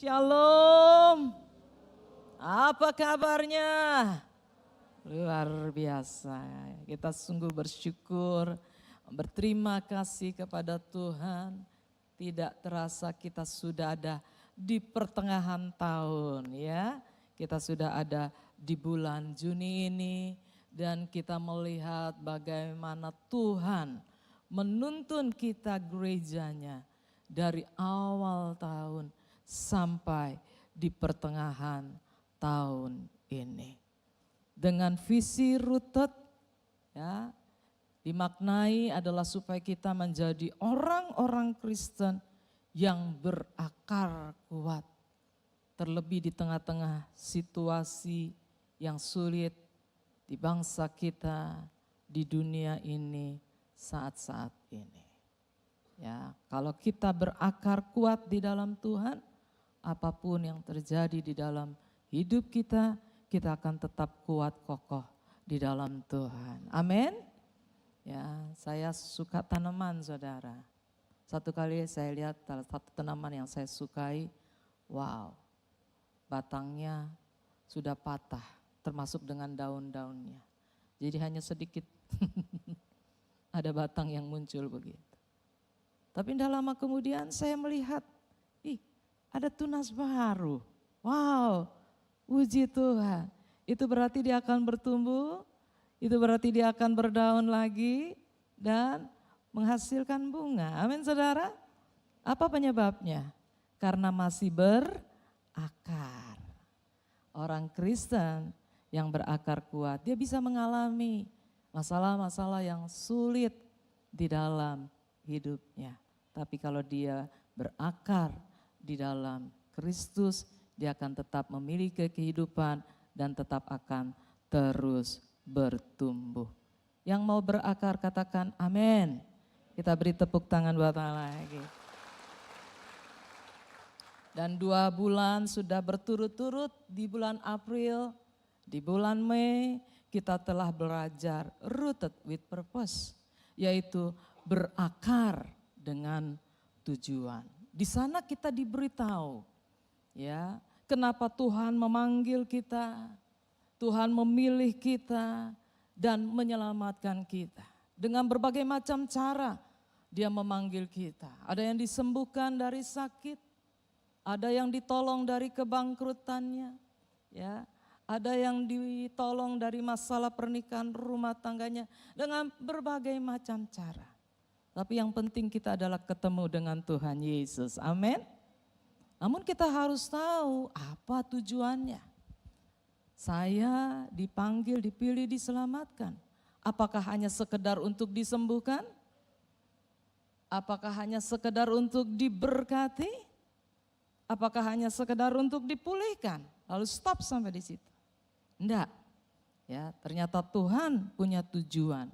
Shalom, apa kabarnya? Luar biasa, kita sungguh bersyukur, berterima kasih kepada Tuhan. Tidak terasa kita sudah ada di pertengahan tahun ya. Kita sudah ada di bulan Juni ini dan kita melihat bagaimana Tuhan menuntun kita gerejanya dari awal tahun sampai di pertengahan tahun ini. Dengan visi rooted ya, dimaknai adalah supaya kita menjadi orang-orang Kristen yang berakar kuat. Terlebih di tengah-tengah situasi yang sulit di bangsa kita, di dunia ini saat-saat ini. Ya, kalau kita berakar kuat di dalam Tuhan, apapun yang terjadi di dalam hidup kita, kita akan tetap kuat kokoh di dalam Tuhan. Amin. Ya, saya suka tanaman, saudara. Satu kali saya lihat salah satu tanaman yang saya sukai, wow, batangnya sudah patah, termasuk dengan daun-daunnya. Jadi hanya sedikit ada batang yang muncul begitu. Tapi tidak lama kemudian saya melihat, ada tunas baru. Wow, puji Tuhan. Itu berarti dia akan bertumbuh, itu berarti dia akan berdaun lagi dan menghasilkan bunga. Amin saudara. Apa penyebabnya? Karena masih berakar. Orang Kristen yang berakar kuat, dia bisa mengalami masalah-masalah yang sulit di dalam hidupnya. Tapi kalau dia berakar di dalam Kristus, dia akan tetap memiliki kehidupan dan tetap akan terus bertumbuh. Yang mau berakar katakan amin. Kita beri tepuk tangan buat Allah lagi. Dan 2 bulan sudah berturut-turut, di bulan April, di bulan Mei kita telah belajar rooted with purpose, yaitu berakar dengan tujuan. Di sana kita diberitahu ya, kenapa Tuhan memanggil kita, Tuhan memilih kita dan menyelamatkan kita. Dengan berbagai macam cara dia memanggil kita. Ada yang disembuhkan dari sakit, ada yang ditolong dari kebangkrutannya, ya, ada yang ditolong dari masalah pernikahan rumah tangganya dengan berbagai macam cara. Tapi yang penting kita adalah ketemu dengan Tuhan Yesus, amin. Namun kita harus tahu apa tujuannya. Saya dipanggil, dipilih, diselamatkan. Apakah hanya sekedar untuk disembuhkan? Apakah hanya sekedar untuk diberkati? Apakah hanya sekedar untuk dipulihkan? Lalu stop sampai di situ. Enggak. Ya, ternyata Tuhan punya tujuan.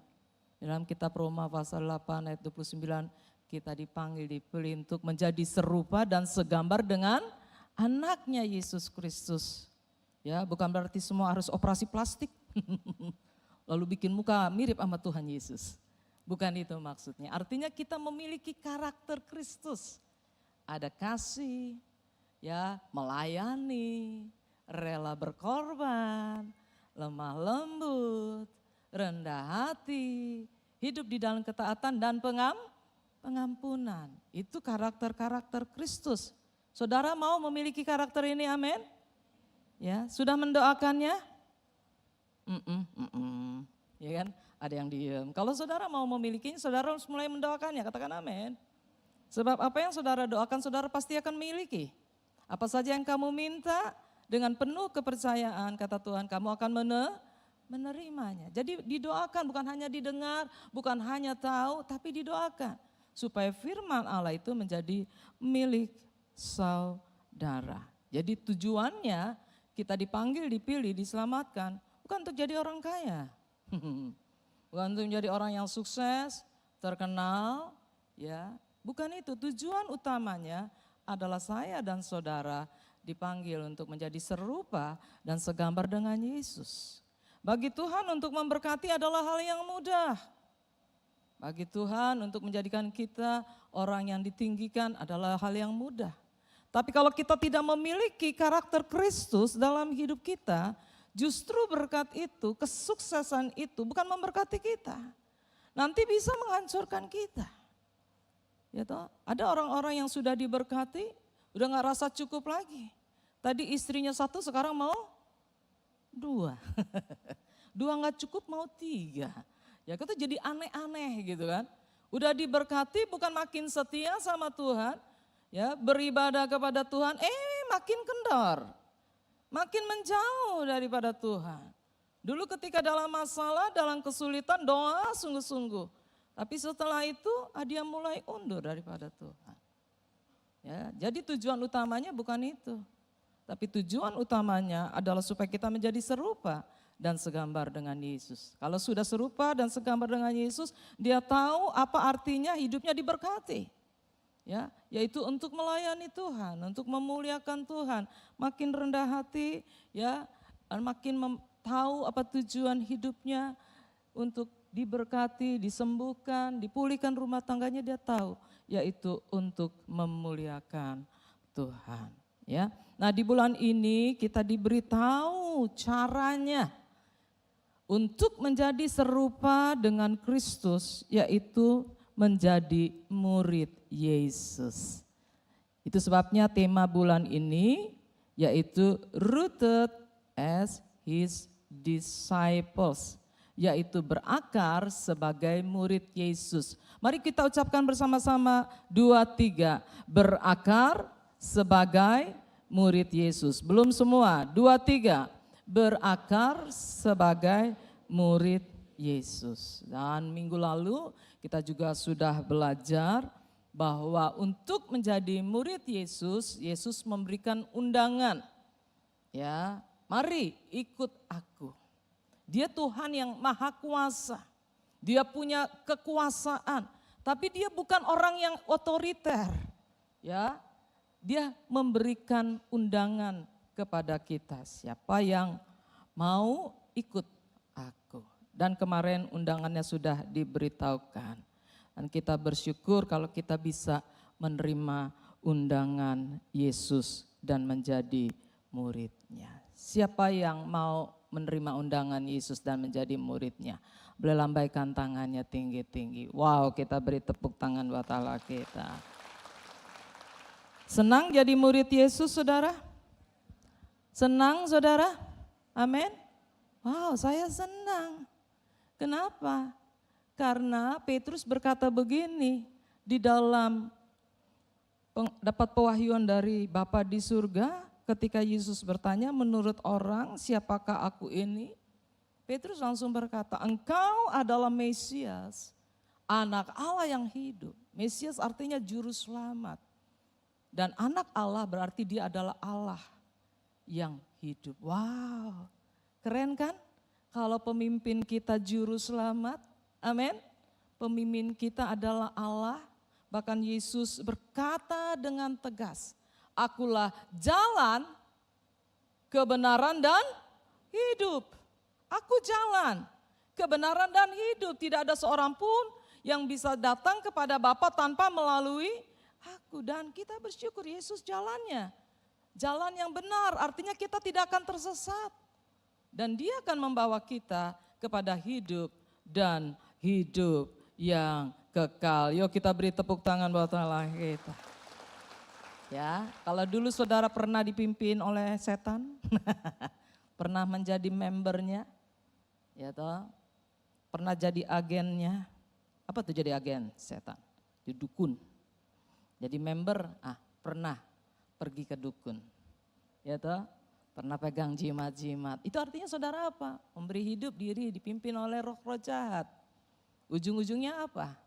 Dalam kitab Roma pasal 8 ayat 29, kita dipanggil, dipilih untuk menjadi serupa dan segambar dengan anaknya Yesus Kristus. Ya, bukan berarti semua harus operasi plastik, lalu bikin muka mirip sama Tuhan Yesus. Bukan itu maksudnya. Artinya kita memiliki karakter Kristus. Ada kasih, ya, melayani, rela berkorban, lemah lembut, rendah hati, hidup di dalam ketaatan dan pengampunan. Itu karakter-karakter Kristus. Saudara mau memiliki karakter ini, amin? Ya, sudah mendoakannya? Ya kan? Ada yang diem. Kalau saudara mau memilikinya, saudara harus mulai mendoakannya, katakan amin. Sebab apa yang saudara doakan, saudara pasti akan miliki. Apa saja yang kamu minta, dengan penuh kepercayaan, kata Tuhan, kamu akan menerimanya. Jadi didoakan, bukan hanya didengar, bukan hanya tahu, tapi didoakan. Supaya firman Allah itu menjadi milik saudara. Jadi tujuannya kita dipanggil, dipilih, diselamatkan, bukan untuk jadi orang kaya. Bukan untuk menjadi orang yang sukses, terkenal, ya. Bukan itu, tujuan utamanya adalah saya dan saudara dipanggil untuk menjadi serupa dan segambar dengan Yesus. Bagi Tuhan untuk memberkati adalah hal yang mudah. Bagi Tuhan untuk menjadikan kita orang yang ditinggikan adalah hal yang mudah. Tapi kalau kita tidak memiliki karakter Kristus dalam hidup kita, justru berkat itu, kesuksesan itu bukan memberkati kita. Nanti bisa menghancurkan kita. Ya toh? Ada orang-orang yang sudah diberkati, udah gak rasa cukup lagi. Tadi istrinya 1, sekarang mau 2. 2 gak cukup, mau 3. Ya kita jadi aneh-aneh gitu kan. Udah diberkati bukan makin setia sama Tuhan, ya beribadah kepada Tuhan, makin kendor, makin menjauh daripada Tuhan. Dulu ketika dalam masalah, dalam kesulitan, doa sungguh-sungguh. Tapi setelah itu dia mulai undur daripada Tuhan. Ya, jadi tujuan utamanya bukan itu. Tapi tujuan utamanya adalah supaya kita menjadi serupa dan segambar dengan Yesus. Kalau sudah serupa dan segambar dengan Yesus, dia tahu apa artinya hidupnya diberkati. Ya, yaitu untuk melayani Tuhan, untuk memuliakan Tuhan, makin rendah hati, ya, makin tahu apa tujuan hidupnya untuk diberkati, disembuhkan, dipulihkan rumah tangganya, dia tahu, yaitu untuk memuliakan Tuhan. Ya, nah di bulan ini kita diberitahu caranya untuk menjadi serupa dengan Kristus, yaitu menjadi murid Yesus. Itu sebabnya tema bulan ini yaitu rooted as his disciples, yaitu berakar sebagai murid Yesus. Mari kita ucapkan bersama-sama 2, 3, berakar sebagai murid Yesus. Belum semua, 2, 3, berakar sebagai murid Yesus. Dan minggu lalu kita juga sudah belajar bahwa untuk menjadi murid Yesus, Yesus memberikan undangan. Ya, mari ikut aku. Dia Tuhan yang maha kuasa. Dia punya kekuasaan, tapi dia bukan orang yang otoriter. Ya, dia memberikan undangan kepada kita. Siapa yang mau ikut aku? Dan kemarin undangannya sudah diberitahukan. Dan kita bersyukur kalau kita bisa menerima undangan Yesus dan menjadi muridnya. Siapa yang mau menerima undangan Yesus dan menjadi muridnya? Boleh lambaikan tangannya tinggi-tinggi. Wow, kita beri tepuk tangan buat Allah kita. Senang jadi murid Yesus, saudara? Senang, saudara? Amin. Wow, saya senang. Kenapa? Karena Petrus berkata begini, di dalam dapat pewahyuan dari Bapa di surga, ketika Yesus bertanya, menurut orang siapakah aku ini? Petrus langsung berkata, engkau adalah Mesias, anak Allah yang hidup. Mesias artinya juru selamat. Dan anak Allah berarti dia adalah Allah yang hidup. Wow, keren kan? Kalau pemimpin kita juru selamat, amin. Pemimpin kita adalah Allah, bahkan Yesus berkata dengan tegas, akulah jalan, kebenaran dan hidup. Aku jalan, kebenaran dan hidup. Tidak ada seorang pun yang bisa datang kepada Bapa tanpa melalui aku. Dan kita bersyukur Yesus jalannya. Jalan yang benar, artinya kita tidak akan tersesat. Dan dia akan membawa kita kepada hidup dan hidup yang kekal. Yuk kita beri tepuk tangan buat Allah kita. Ya, kalau dulu saudara pernah dipimpin oleh setan, pernah menjadi membernya, ya toh, pernah jadi agennya. Apa tuh jadi agen setan? Di dukun. Jadi member, pernah pergi ke dukun, ya toh. Pernah pegang jimat-jimat. Itu artinya saudara apa? Memberi hidup diri dipimpin oleh roh-roh jahat. Ujung-ujungnya apa?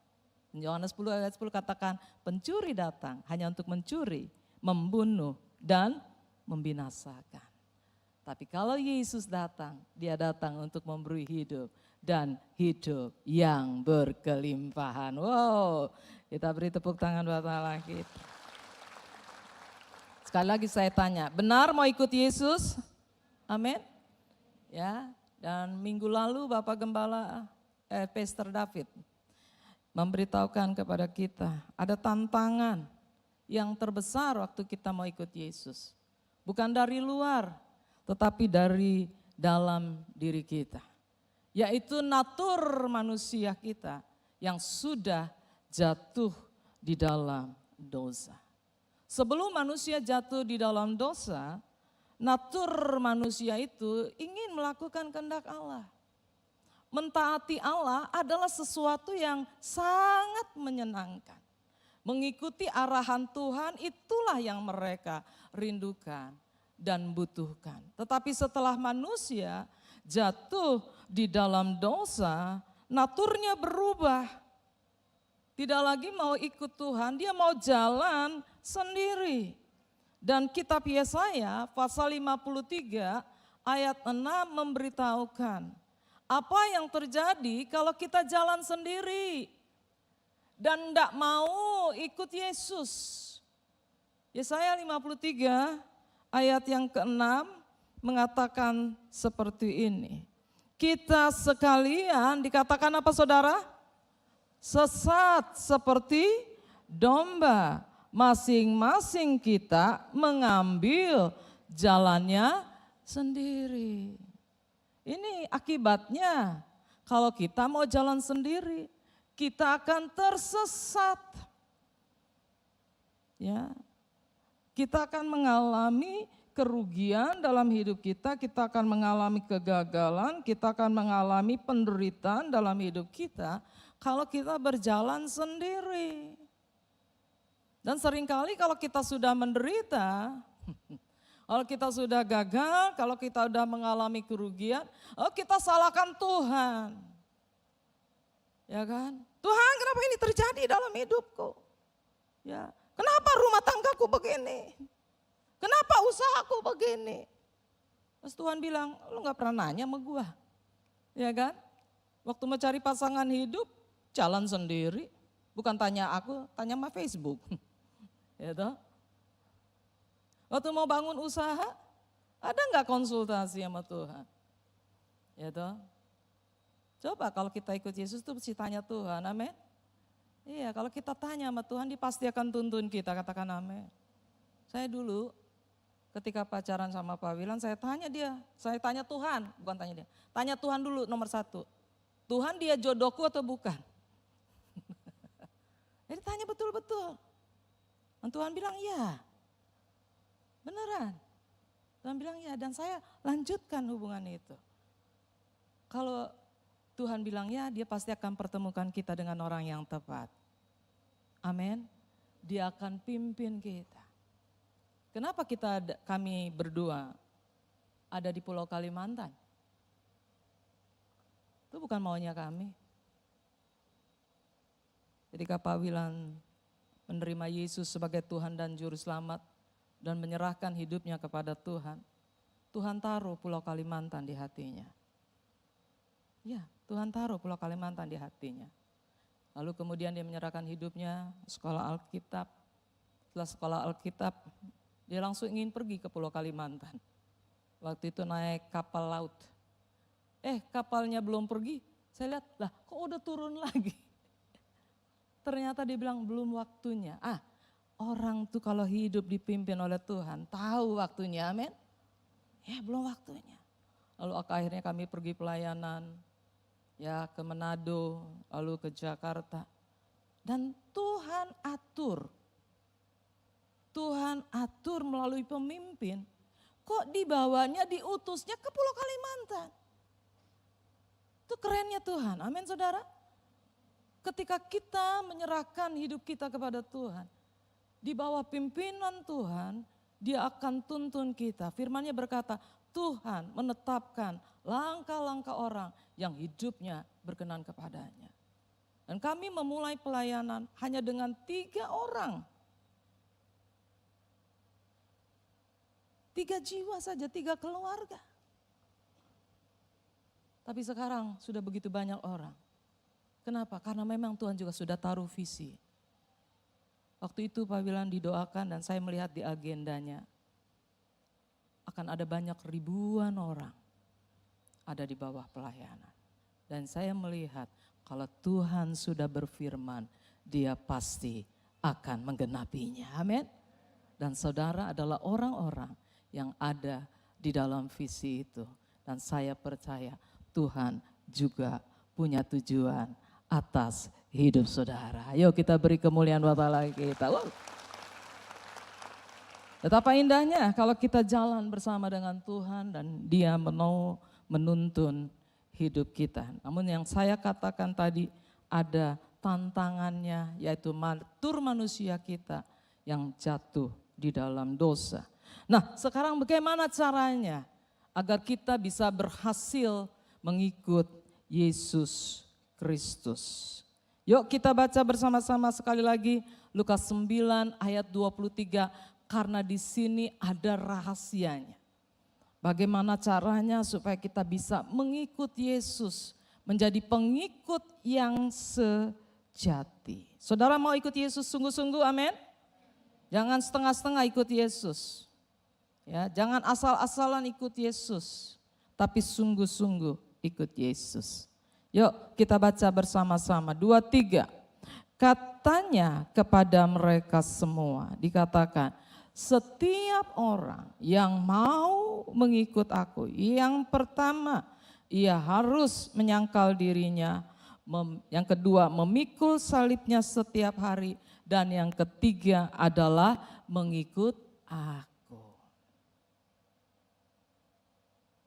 Yohanes 10 ayat 10 katakan, pencuri datang hanya untuk mencuri, membunuh, dan membinasakan. Tapi kalau Yesus datang, dia datang untuk memberi hidup dan hidup yang berkelimpahan. Wow, kita beri tepuk tangan buat Allah kita. Sekali lagi saya tanya, benar mau ikut Yesus? Amin. Ya, dan minggu lalu Bapak Gembala Pastor David memberitahukan kepada kita ada tantangan yang terbesar waktu kita mau ikut Yesus. Bukan dari luar, tetapi dari dalam diri kita. Yaitu natur manusia kita yang sudah jatuh di dalam dosa. Sebelum manusia jatuh di dalam dosa, natur manusia itu ingin melakukan kehendak Allah. Mentaati Allah adalah sesuatu yang sangat menyenangkan. Mengikuti arahan Tuhan itulah yang mereka rindukan dan butuhkan. Tetapi setelah manusia jatuh di dalam dosa, naturnya berubah. Tidak lagi mau ikut Tuhan, dia mau jalan sendiri. Dan kitab Yesaya pasal 53 ayat 6 memberitahukan apa yang terjadi kalau kita jalan sendiri dan tidak mau ikut Yesus. Yesaya 53 ayat yang ke-6 mengatakan seperti ini. Kita sekalian dikatakan apa saudara? Sesat seperti domba. Masing-masing kita mengambil jalannya sendiri. Ini akibatnya kalau kita mau jalan sendiri, kita akan tersesat. Ya. Kita akan mengalami kerugian dalam hidup kita akan mengalami kegagalan, kita akan mengalami penderitaan dalam hidup kita kalau kita berjalan sendiri. Dan seringkali kalau kita sudah menderita, kalau kita sudah gagal, kalau kita sudah mengalami kerugian, kita salahkan Tuhan. Ya kan? Tuhan, kenapa ini terjadi dalam hidupku? Ya, kenapa rumah tanggaku begini? Kenapa usahaku begini? Terus Tuhan bilang, lu gak pernah nanya sama gua. Ya kan? Waktu mau cari pasangan hidup, jalan sendiri. Bukan tanya aku, tanya sama Facebook. Ya toh? Waktu mau bangun usaha, ada gak konsultasi sama Tuhan? Ya toh? Coba kalau kita ikut Yesus tuh mesti tanya Tuhan, amin. Iya, kalau kita tanya sama Tuhan, dia pasti akan tuntun kita, katakan amin. Saya dulu ketika pacaran sama Pak Wilan, saya tanya Tuhan, bukan tanya dia. Tanya Tuhan dulu nomor 1. Tuhan dia jodohku atau bukan? Jadi tanya betul-betul. Dan Tuhan bilang ya, beneran. Tuhan bilang ya, dan saya lanjutkan hubungan itu. Kalau Tuhan bilang ya, dia pasti akan pertemukan kita dengan orang yang tepat. Amin. Dia akan pimpin kita. Kenapa kami berdua ada di Pulau Kalimantan? Itu bukan maunya kami. Ketika Pak Wilan menerima Yesus sebagai Tuhan dan Juru Selamat dan menyerahkan hidupnya kepada Tuhan, Tuhan taruh Pulau Kalimantan di hatinya. Ya, Tuhan taruh Pulau Kalimantan di hatinya. Lalu kemudian dia menyerahkan hidupnya sekolah Alkitab. Setelah sekolah Alkitab, dia langsung ingin pergi ke Pulau Kalimantan. Waktu itu naik kapal laut. Kapalnya belum pergi, saya lihat, lah kok udah turun lagi. Ternyata dia bilang belum waktunya. Orang tuh kalau hidup dipimpin oleh Tuhan, tahu waktunya, amin. Ya belum waktunya. Lalu akhirnya kami pergi pelayanan, ya ke Manado, lalu ke Jakarta. Dan Tuhan atur melalui pemimpin, kok dibawanya, diutusnya ke Pulau Kalimantan. Itu kerennya Tuhan, amin saudara. Ketika kita menyerahkan hidup kita kepada Tuhan, di bawah pimpinan Tuhan, dia akan tuntun kita. Firman-Nya berkata, Tuhan menetapkan langkah-langkah orang yang hidupnya berkenan kepadanya. Dan kami memulai pelayanan hanya dengan 3 orang. 3 jiwa saja, 3 keluarga. Tapi sekarang sudah begitu banyak orang. Kenapa? Karena memang Tuhan juga sudah taruh visi. Waktu itu Pak Wilan didoakan dan saya melihat di agendanya. Akan ada banyak ribuan orang ada di bawah pelayanan. Dan saya melihat kalau Tuhan sudah berfirman, dia pasti akan menggenapinya. Amin. Dan saudara adalah orang-orang yang ada di dalam visi itu. Dan saya percaya Tuhan juga punya tujuan atas hidup saudara. Ayo kita beri kemuliaan buat Allah kita. Wow. Betapa indahnya kalau kita jalan bersama dengan Tuhan dan Dia mau menuntun hidup kita. Namun yang saya katakan tadi ada tantangannya, yaitu natur manusia kita yang jatuh di dalam dosa. Nah, sekarang bagaimana caranya agar kita bisa berhasil mengikut Yesus Kristus? Yuk kita baca bersama-sama sekali lagi Lukas 9 ayat 23, karena di sini ada rahasianya. Bagaimana caranya supaya kita bisa mengikut Yesus, menjadi pengikut yang sejati. Saudara mau ikut Yesus sungguh-sungguh, amin? Jangan setengah-setengah ikut Yesus. Ya, jangan asal-asalan ikut Yesus, tapi sungguh-sungguh ikut Yesus. Yuk kita baca bersama-sama, 2, 3. Katanya kepada mereka semua, dikatakan, setiap orang yang mau mengikut aku, yang pertama ia harus menyangkal dirinya, yang kedua memikul salibnya setiap hari, dan yang ketiga adalah mengikut aku.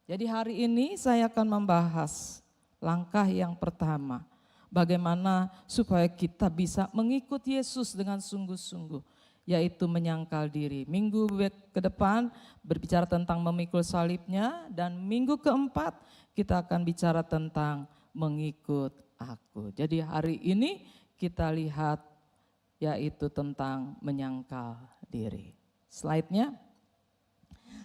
Jadi hari ini saya akan membahas langkah yang pertama, bagaimana supaya kita bisa mengikut Yesus dengan sungguh-sungguh, yaitu menyangkal diri. Minggu ke depan berbicara tentang memikul salibnya, dan minggu keempat kita akan bicara tentang mengikut aku. Jadi hari ini kita lihat yaitu tentang menyangkal diri. Slide-nya.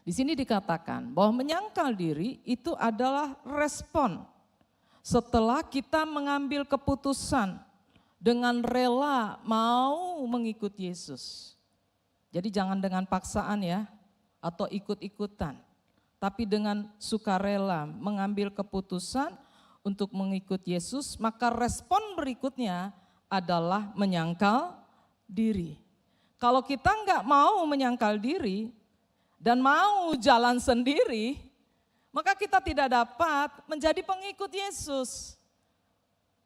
Di sini dikatakan bahwa menyangkal diri itu adalah respon setelah kita mengambil keputusan dengan rela mau mengikut Yesus. Jadi jangan dengan paksaan ya, atau ikut-ikutan. Tapi dengan sukarela mengambil keputusan untuk mengikut Yesus, maka respon berikutnya adalah menyangkal diri. Kalau kita enggak mau menyangkal diri dan mau jalan sendiri, maka kita tidak dapat menjadi pengikut Yesus.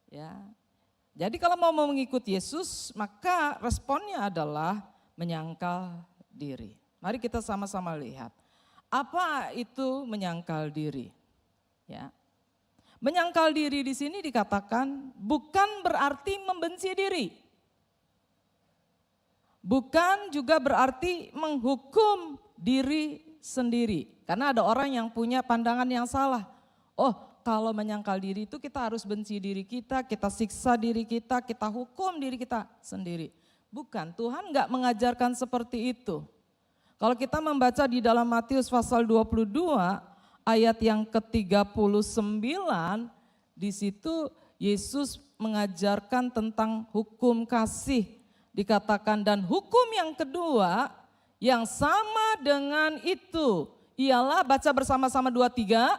Ya. Jadi kalau mau mengikut Yesus, maka responnya adalah menyangkal diri. Mari kita sama-sama lihat. Apa itu menyangkal diri? Ya. Menyangkal diri di sini dikatakan bukan berarti membenci diri. Bukan juga berarti menghukum diri sendiri. Karena ada orang yang punya pandangan yang salah. Oh, kalau menyangkal diri itu kita harus benci diri kita siksa diri kita hukum diri kita sendiri. Bukan, Tuhan enggak mengajarkan seperti itu. Kalau kita membaca di dalam Matius pasal 22 ayat yang ke-39, di situ Yesus mengajarkan tentang hukum kasih. Dikatakan, dan hukum yang kedua yang sama dengan itu ialah, baca bersama-sama 2, 3,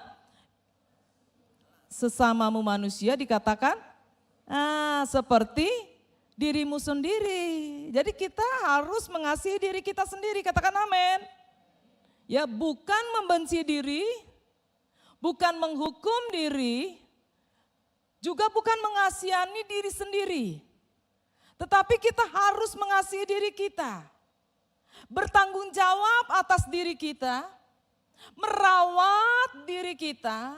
sesamamu manusia dikatakan seperti dirimu sendiri. Jadi kita harus mengasihi diri kita sendiri, katakan amin. Ya, bukan membenci diri, bukan menghukum diri, juga bukan mengasihani diri sendiri. Tetapi kita harus mengasihi diri kita, bertanggung jawab atas diri kita, merawat diri kita,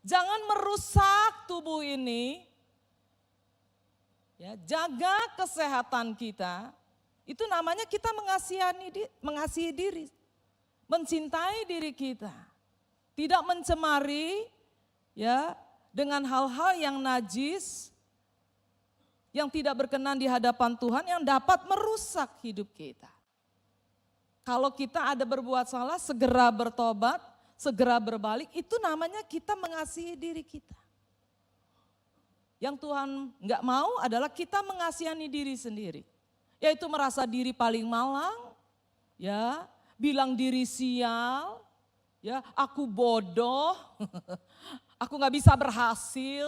jangan merusak tubuh ini, ya, jaga kesehatan kita. Itu namanya kita mengasihi diri, mencintai diri kita, tidak mencemari ya dengan hal-hal yang najis, yang tidak berkenan di hadapan Tuhan, yang dapat merusak hidup kita. Kalau kita ada berbuat salah, segera bertobat, segera berbalik, itu namanya kita mengasihi diri kita. Yang Tuhan enggak mau adalah kita mengasihani diri sendiri. Yaitu merasa diri paling malang, ya, bilang diri sial, ya, aku bodoh, aku enggak bisa berhasil.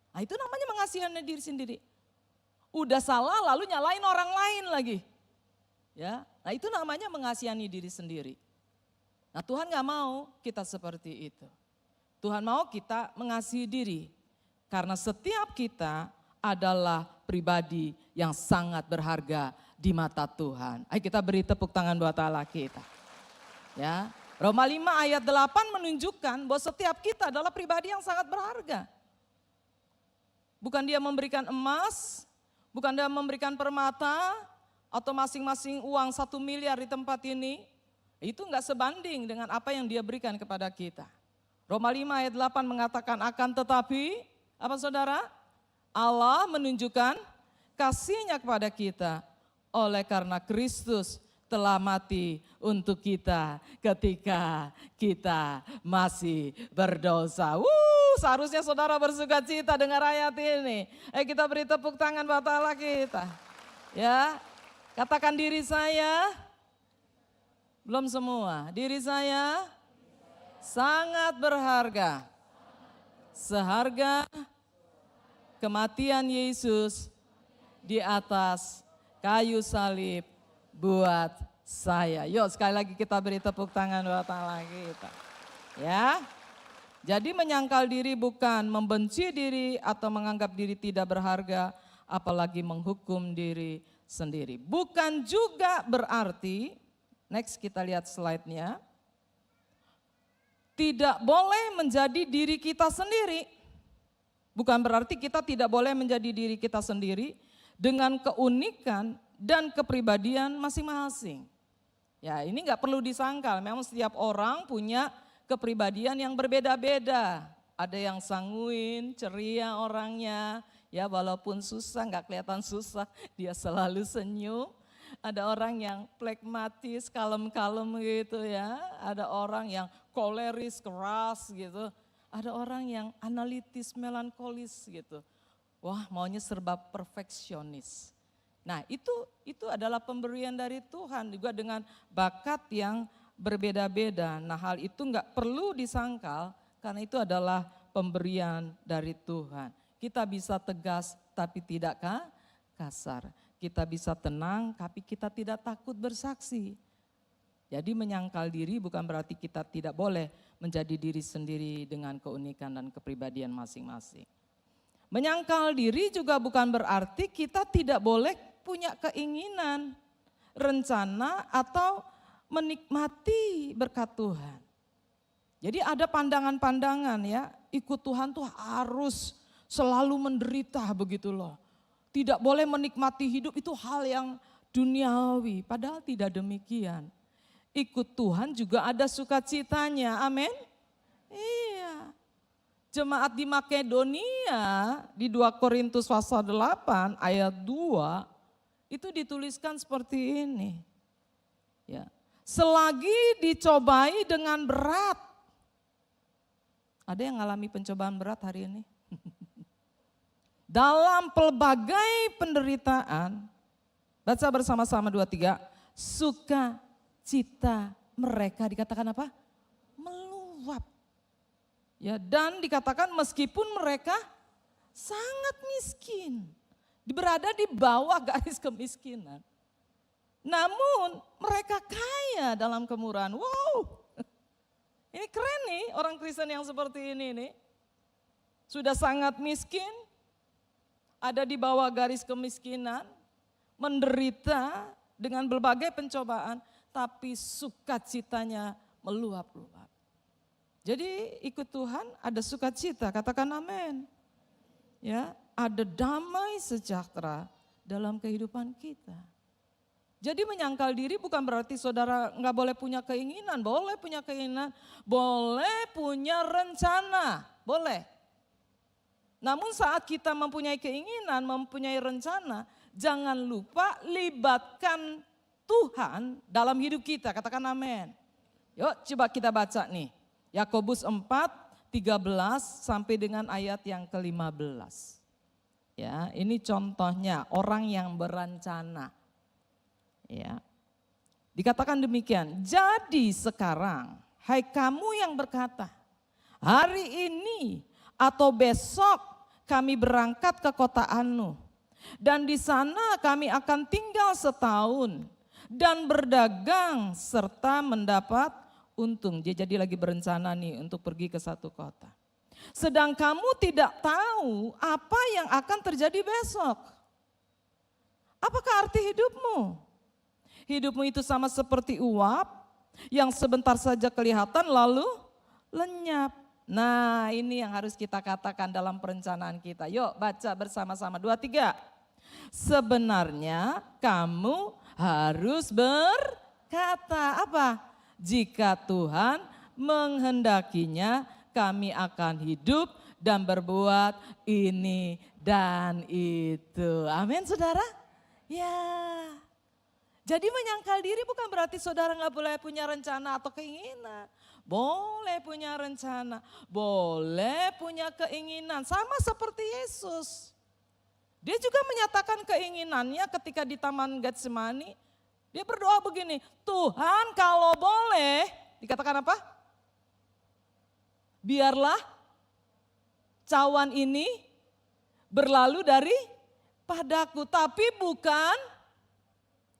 Nah, itu namanya mengasihani diri sendiri. Udah salah lalu nyalain orang lain lagi. Ya, nah itu namanya mengasihani diri sendiri. Nah Tuhan gak mau kita seperti itu. Tuhan mau kita mengasihi diri. Karena setiap kita adalah pribadi yang sangat berharga di mata Tuhan. Ayo kita beri tepuk tangan buat Allah kita. Ya, Roma 5 ayat 8 menunjukkan bahwa setiap kita adalah pribadi yang sangat berharga. Bukan dia memberikan emas, bukan dia memberikan permata, atau masing-masing uang 1 miliar di tempat ini. Itu enggak sebanding dengan apa yang dia berikan kepada kita. Roma 5 ayat 8 mengatakan akan tetapi, apa saudara? Allah menunjukkan kasih-Nya kepada kita oleh karena Kristus telah mati untuk kita ketika kita masih berdosa. Seharusnya saudara bersuka cita dengar ayat ini. Kita beri tepuk tangan buat Allah kita. Ya, katakan diri saya, belum semua, diri saya sangat berharga. Seharga kematian Yesus di atas kayu salib buat saya. Yuk sekali lagi kita beri tepuk tangan buat Allah kita. Ya, jadi menyangkal diri bukan membenci diri atau menganggap diri tidak berharga, apalagi menghukum diri sendiri. Bukan juga berarti, next kita lihat slide-nya, tidak boleh menjadi diri kita sendiri. Bukan berarti kita tidak boleh menjadi diri kita sendiri dengan keunikan dan kepribadian masing-masing. Ya ini nggak perlu disangkal, memang setiap orang punya kepribadian yang berbeda-beda. Ada yang sanguin, ceria orangnya, ya walaupun susah nggak kelihatan susah, dia selalu senyum. Ada orang yang plekmatis, kalem-kalem gitu ya. Ada orang yang koleris, keras gitu. Ada orang yang analitis, melankolis gitu. Wah maunya serba perfeksionis. Nah itu adalah pemberian dari Tuhan juga dengan bakat yang berbeda-beda. Nah hal itu enggak perlu disangkal karena itu adalah pemberian dari Tuhan. Kita bisa tegas tapi tidak kasar. Kita bisa tenang tapi kita tidak takut bersaksi. Jadi menyangkal diri bukan berarti kita tidak boleh menjadi diri sendiri dengan keunikan dan kepribadian masing-masing. Menyangkal diri juga bukan berarti kita tidak boleh punya keinginan, rencana atau menikmati berkat Tuhan. Jadi ada pandangan-pandangan ya, ikut Tuhan tuh harus selalu menderita begitu loh. Tidak boleh menikmati hidup itu hal yang duniawi, padahal tidak demikian. Ikut Tuhan juga ada sukacitanya, amin. Iya. Jemaat di Makedonia di 2 Korintus pasal 8 ayat 2 itu dituliskan seperti ini. Ya. Selagi dicobai dengan berat. Ada yang mengalami pencobaan berat hari ini? Dalam pelbagai penderitaan, baca bersama-sama 2-3, sukacita mereka dikatakan apa? Meluap. Ya, dan dikatakan meskipun mereka sangat miskin, berada di bawah garis kemiskinan. Namun mereka kaya dalam kemurahan. Wow, ini keren nih orang Kristen yang seperti ini nih. Sudah sangat miskin, ada di bawah garis kemiskinan, menderita dengan berbagai pencobaan, tapi sukacitanya meluap-luap. Jadi ikut Tuhan ada sukacita, katakan amin. Ya, ada damai sejahtera dalam kehidupan kita. Jadi menyangkal diri bukan berarti saudara nggak boleh punya keinginan, boleh punya keinginan, boleh punya rencana, boleh. Namun saat kita mempunyai keinginan, mempunyai rencana, jangan lupa libatkan Tuhan dalam hidup kita, katakan amin. Yuk coba kita baca nih, Yakobus 4:13 sampai dengan ayat yang ke-15. Ya, ini contohnya orang yang berencana. Ya. Dikatakan demikian, jadi sekarang hai kamu yang berkata, hari ini atau besok kami berangkat ke kota Anu. Dan di sana kami akan tinggal setahun dan berdagang serta mendapat untung. Dia jadi lagi berencana nih untuk pergi ke satu kota. Sedang kamu tidak tahu apa yang akan terjadi besok. Apakah arti hidupmu? Hidupmu itu sama seperti uap yang sebentar saja kelihatan lalu lenyap. Nah, ini yang harus kita katakan dalam perencanaan kita. Yuk baca bersama-sama 2, 3. Sebenarnya kamu harus berkata apa? Jika Tuhan menghendakinya, kami akan hidup dan berbuat ini dan itu. Amin saudara? Ya. Jadi menyangkal diri bukan berarti saudara nggak boleh punya rencana atau keinginan. Boleh punya rencana, boleh punya keinginan. Sama seperti Yesus. Dia juga menyatakan keinginannya ketika di Taman Getsemani. Dia berdoa begini, Tuhan kalau boleh, dikatakan apa? Biarlah cawan ini berlalu dari padaku, tapi bukan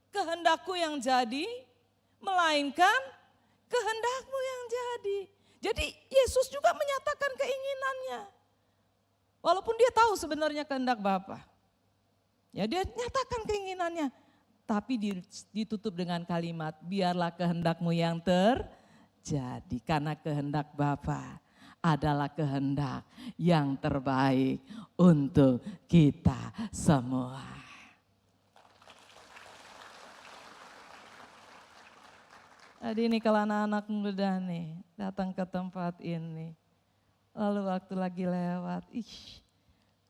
kehendakku yang jadi, melainkan kehendakmu yang jadi. Jadi Yesus juga menyatakan keinginannya. Walaupun dia tahu sebenarnya kehendak Bapa. Ya dia nyatakan keinginannya. Tapi ditutup dengan kalimat, biarlah kehendakmu yang terjadi. Karena kehendak Bapa adalah kehendak yang terbaik untuk kita semua. Jadi ini kalau anak-anak muda nih datang ke tempat ini. Lalu waktu lagi lewat,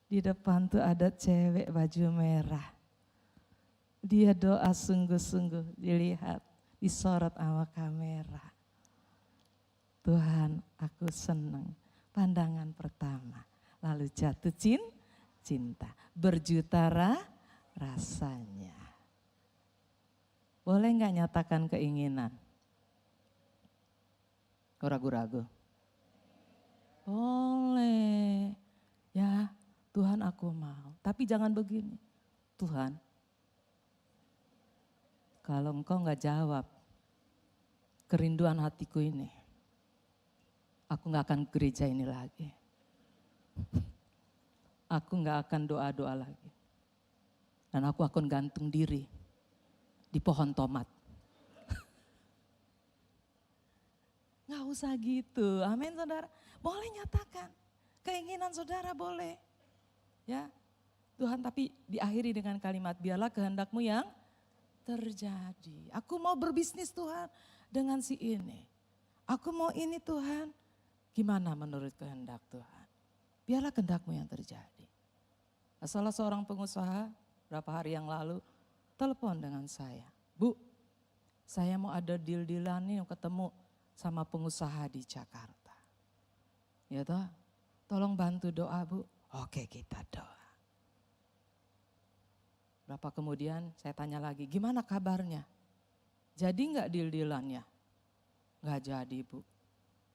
di depan tuh ada cewek baju merah. Dia doa sungguh-sungguh, dilihat, disorot sama kamera. Tuhan, aku senang. Pandangan pertama, lalu jatuh cinta, berjuta rasanya. Boleh nggak nyatakan keinginan? Ragu-ragu? Boleh. Ya, Tuhan aku mau. Tapi jangan begini. Tuhan, kalau engkau nggak jawab kerinduan hatiku ini, aku nggak akan ke gereja ini lagi. Aku nggak akan doa-doa lagi. Dan aku akan gantung diri di pohon tomat. Nggak usah gitu, amin saudara. Boleh nyatakan, keinginan saudara boleh. Ya, Tuhan tapi diakhiri dengan kalimat, biarlah kehendakmu yang terjadi. Aku mau berbisnis Tuhan dengan si ini. Aku mau ini Tuhan. Gimana menurut kehendak Tuhan? Biarlah kehendakmu yang terjadi. Salah seorang pengusaha berapa hari yang lalu telepon dengan saya. Bu, saya mau ada deal-dealan nih ketemu sama pengusaha di Jakarta. Ya toh, tolong bantu doa Bu. Oke kita doa. Berapa kemudian saya tanya lagi, gimana kabarnya? Jadi enggak deal-dealannya? Enggak jadi Bu.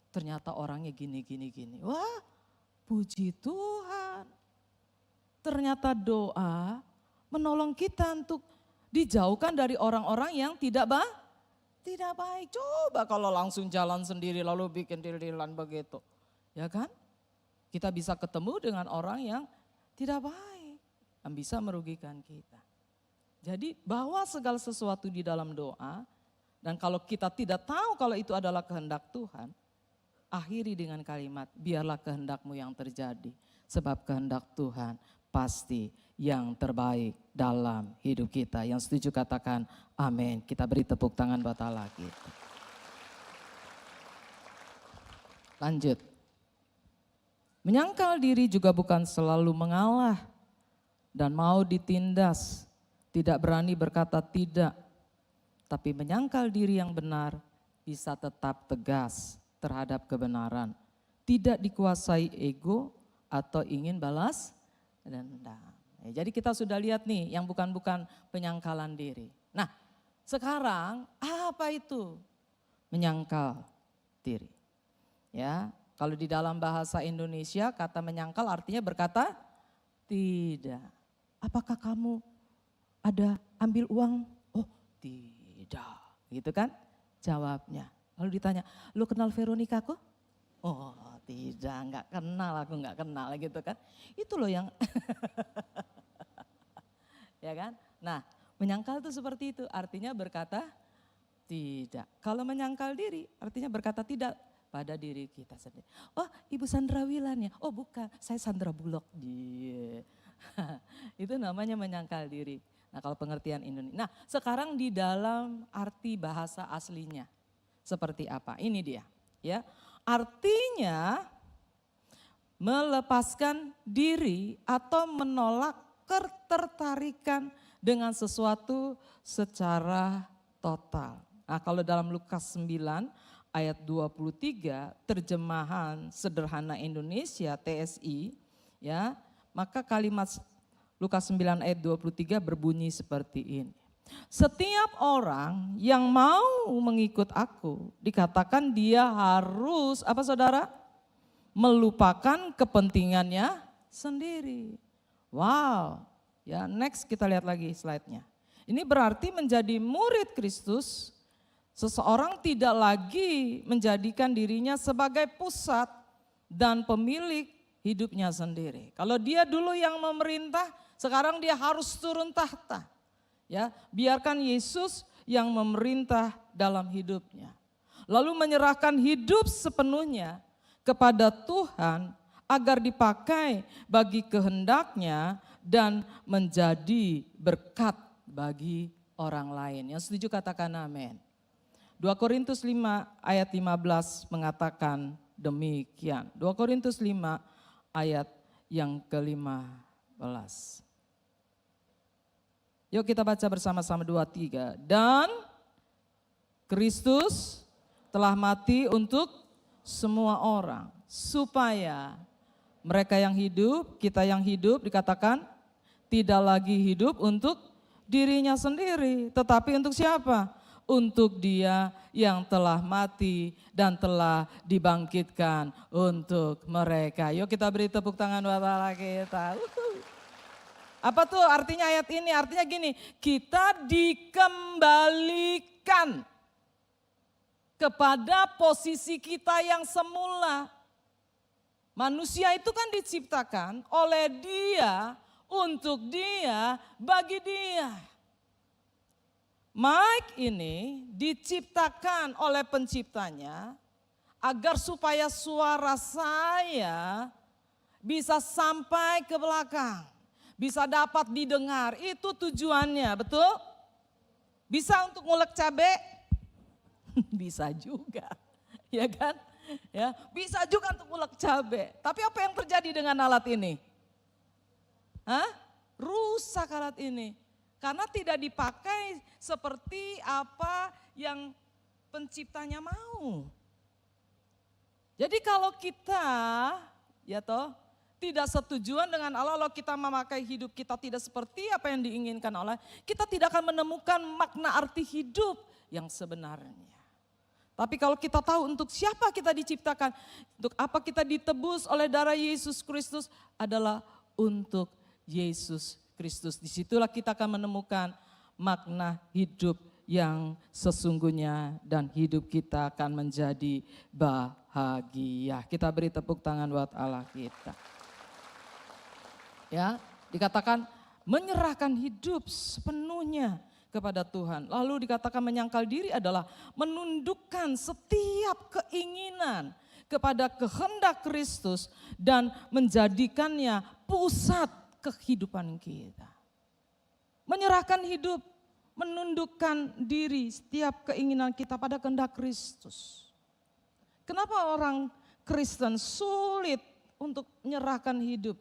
Ternyata orangnya gini. Wah puji Tuhan. Ternyata doa menolong kita untuk dijauhkan dari orang-orang yang tidak baik. Coba kalau langsung jalan sendiri lalu bikin deal-dealan begitu. Ya kan? Kita bisa ketemu dengan orang yang tidak baik. Yang bisa merugikan kita. Jadi bawa segala sesuatu di dalam doa. Dan kalau kita tidak tahu kalau itu adalah kehendak Tuhan. Akhiri dengan kalimat, biarlah kehendakmu yang terjadi. Sebab kehendak Tuhan pasti yang terbaik dalam hidup kita. Yang setuju katakan amin. Kita beri tepuk tangan buat Allah kita. Lanjut. Menyangkal diri juga bukan selalu mengalah dan mau ditindas. Tidak berani berkata tidak. Tapi menyangkal diri yang benar bisa tetap tegas terhadap kebenaran. Tidak dikuasai ego atau ingin balas dendam. Jadi kita sudah lihat nih yang bukan-bukan penyangkalan diri. Nah sekarang apa itu menyangkal diri? Ya, kalau di dalam bahasa Indonesia kata menyangkal artinya berkata tidak. apakah kamu ada ambil uang? Oh tidak, gitu kan jawabnya. Lalu ditanya, lu kenal Veronica kok? Oh tidak, nggak kenal, aku nggak kenal gitu kan. Itu loh yang ya kan. Nah menyangkal itu seperti itu, artinya berkata tidak. Kalau menyangkal diri artinya berkata tidak pada diri kita sendiri. Oh Ibu Sandra Wilan ya, oh bukan, saya Sandra Bulog. Itu namanya menyangkal diri. Nah kalau pengertian Indonesia. Nah sekarang di dalam arti bahasa aslinya seperti apa? Ini dia ya. Artinya melepaskan diri atau menolak ketertarikan dengan sesuatu secara total. Nah kalau dalam Lukas 9 ayat 23 terjemahan sederhana Indonesia TSI ya, maka kalimat Lukas 9 ayat 23 berbunyi seperti ini. Setiap orang yang mau mengikut aku, dikatakan dia harus apa saudara? Melupakan kepentingannya sendiri. Wow, ya next kita lihat lagi slide-nya. Ini berarti menjadi murid Kristus, seseorang tidak lagi menjadikan dirinya sebagai pusat dan pemilik hidupnya sendiri. Kalau dia dulu yang memerintah, sekarang dia harus turun tahta. Ya, biarkan Yesus yang memerintah dalam hidupnya. Lalu menyerahkan hidup sepenuhnya kepada Tuhan agar dipakai bagi kehendaknya dan menjadi berkat bagi orang lain. Yang setuju katakan amin. 2 Korintus 5 ayat 15 mengatakan demikian. 2 Korintus 5 ayat yang ke-15. Yuk kita baca bersama-sama 2, 3. Dan Kristus telah mati untuk semua orang, supaya mereka yang hidup, kita yang hidup dikatakan tidak lagi hidup untuk dirinya sendiri. Tetapi untuk siapa? Untuk Dia yang telah mati dan telah dibangkitkan untuk mereka. Yuk kita beri tepuk tangan buat Allah kita. Apa tuh artinya ayat ini? Artinya gini, kita dikembalikan kepada posisi kita yang semula. Manusia itu kan diciptakan oleh Dia, untuk Dia, bagi Dia. Mike ini diciptakan oleh penciptanya agar supaya suara saya bisa sampai ke belakang, bisa dapat didengar. Itu tujuannya, betul? Bisa untuk ngulek cabai? Bisa juga, ya kan? Ya, bisa juga untuk ngulek cabai. Tapi apa yang terjadi dengan alat ini? Hah? Rusak alat ini. Karena tidak dipakai seperti apa yang penciptanya mau. Jadi kalau kita ya toh tidak setujuan dengan Allah, kalau kita memakai hidup kita tidak seperti apa yang diinginkan Allah, kita tidak akan menemukan makna arti hidup yang sebenarnya. Tapi kalau kita tahu untuk siapa kita diciptakan, untuk apa kita ditebus oleh darah Yesus Kristus adalah untuk Yesus Kristus. Disitulah kita akan menemukan makna hidup yang sesungguhnya dan hidup kita akan menjadi bahagia. Kita beri tepuk tangan buat Allah kita. Ya, dikatakan menyerahkan hidup sepenuhnya kepada Tuhan. Lalu dikatakan menyangkal diri adalah menundukkan setiap keinginan kepada kehendak Kristus dan menjadikannya pusat kehidupan kita. Menyerahkan hidup, menundukkan diri setiap keinginan kita pada kehendak Kristus. Kenapa orang Kristen sulit untuk menyerahkan hidup?